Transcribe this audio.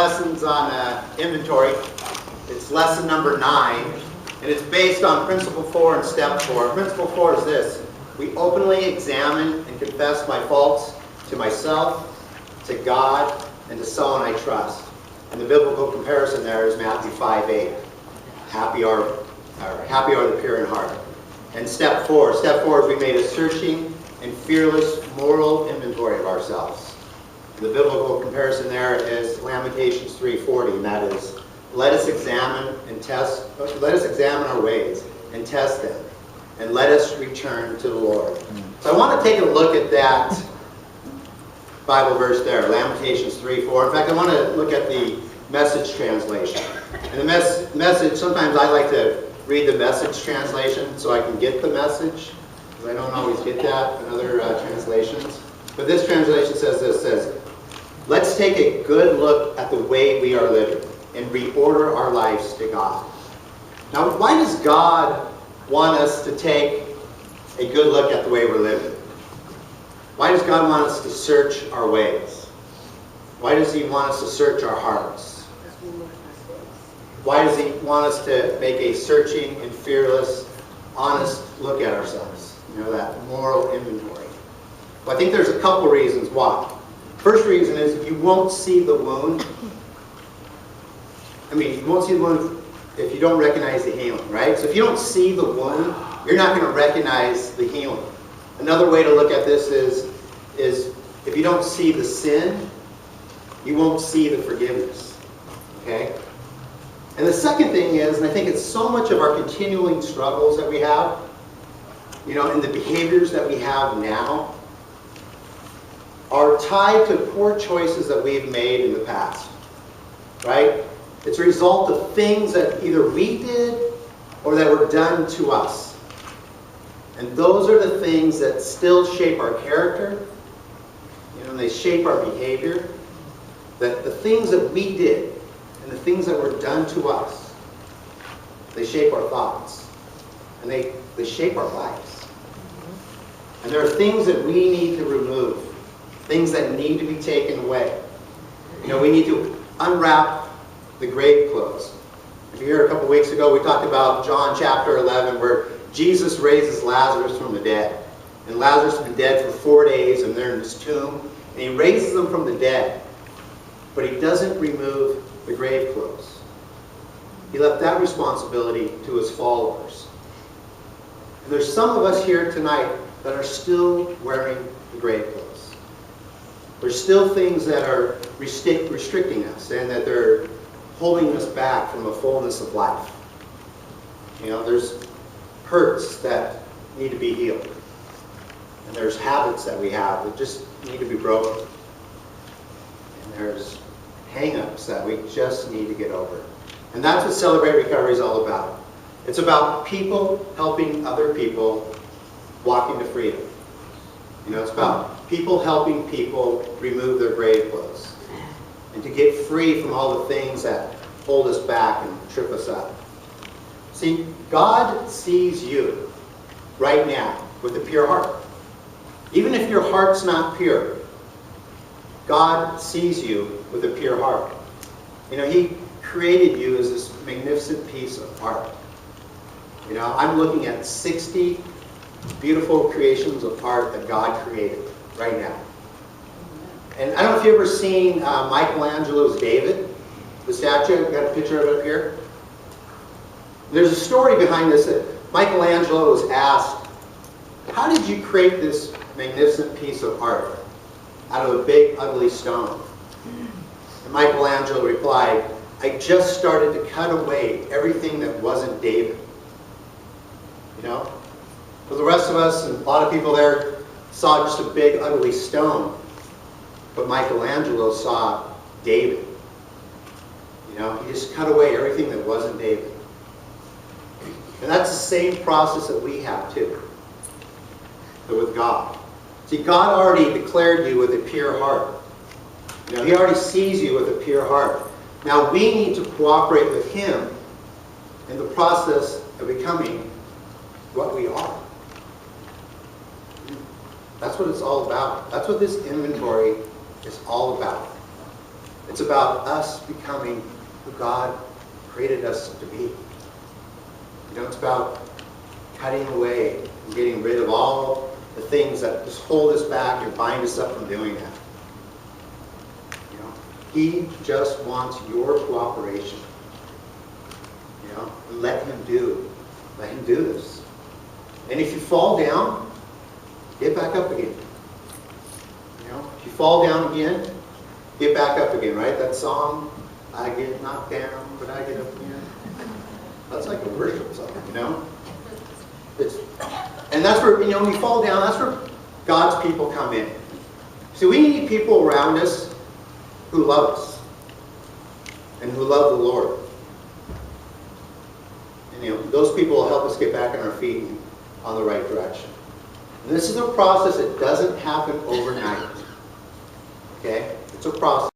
lessons on inventory. It's lesson number 9, and it's based on principle 4 and step 4. Principle 4 is this: we openly examine and confess my faults to myself, to God, and to someone I trust. And the biblical comparison there is Matthew 5:8. Happy are the pure in heart. And step 4 is we made a searching and fearless moral inventory of ourselves. The biblical comparison there is Lamentations 3:40, and that is, let us examine our ways and test them, and let us return to the Lord. So I want to take a look at that Bible verse there, Lamentations 3:4. In fact, I want to look at the Message translation. And the message, sometimes I like to read the Message translation so I can get the message, because I don't always get that in other translations. But this translation says this, says, let's take a good look at the way we are living and reorder our lives to God. Now, why does God want us to take a good look at the way we're living? Why does God want us to search our ways? Why does He want us to search our hearts? Why does He want us to make a searching and fearless, honest look at ourselves? You know, that moral inventory. Well, I think there's a couple reasons why. First reason is you won't see the wound. You won't see the wound if you don't recognize the healing, right? So if you don't see the wound, you're not going to recognize the healing. Another way to look at this is if you don't see the sin, you won't see the forgiveness. Okay? And the second thing is, and I think it's so much of our continuing struggles that we have, and the behaviors that we have now, are tied to poor choices that we've made in the past. Right? It's a result of things that either we did or that were done to us. And those are the things that still shape our character, and they shape our behavior. That the things that we did and the things that were done to us, they shape our thoughts. And they shape our lives. And there are things that we need to remove. Things that need to be taken away. We need to unwrap the grave clothes. If you hear a couple weeks ago, we talked about John chapter 11, where Jesus raises Lazarus from the dead. And Lazarus has been dead for 4 days, and they're in his tomb. And he raises them from the dead. But he doesn't remove the grave clothes. He left that responsibility to his followers. And there's some of us here tonight that are still wearing the grave clothes. There's still things that are restricting us, and that they're holding us back from a fullness of life. There's hurts that need to be healed. And there's habits that we have that just need to be broken. And there's hang-ups that we just need to get over. And that's what Celebrate Recovery is all about. It's about people helping other people walk into freedom. It's about people helping people remove their grave clothes and to get free from all the things that hold us back and trip us up. See, God sees you right now with a pure heart. Even if your heart's not pure, God sees you with a pure heart. He created you as this magnificent piece of art. I'm looking at 60 beautiful creations of art that God created right now. And I don't know if you've ever seen Michelangelo's David, the statue. I've got a picture of it up here. There's a story behind this that Michelangelo was asked, how did you create this magnificent piece of art out of a big, ugly stone? And Michelangelo replied, I just started to cut away everything that wasn't David. For the rest of us, and a lot of people there saw just a big, ugly stone. But Michelangelo saw David. He just cut away everything that wasn't David. And that's the same process that we have too. But with God. See, God already declared you with a pure heart. He already sees you with a pure heart. Now we need to cooperate with Him in the process of becoming what we are. That's what it's all about. That's what this inventory is all about. It's about us becoming who God created us to be. It's about cutting away and getting rid of all the things that just hold us back and bind us up from doing that. He just wants your cooperation. And let him do this. And if you fall down, get back up again. If you fall down again, get back up again, right? That song, I get knocked down, but I get up again. That's like a worship song, And that's where, when you fall down, that's where God's people come in. See, we need people around us who love us and who love the Lord. And those people will help us get back on our feet and on the right direction. And this is a process that doesn't happen overnight. Okay? It's a process.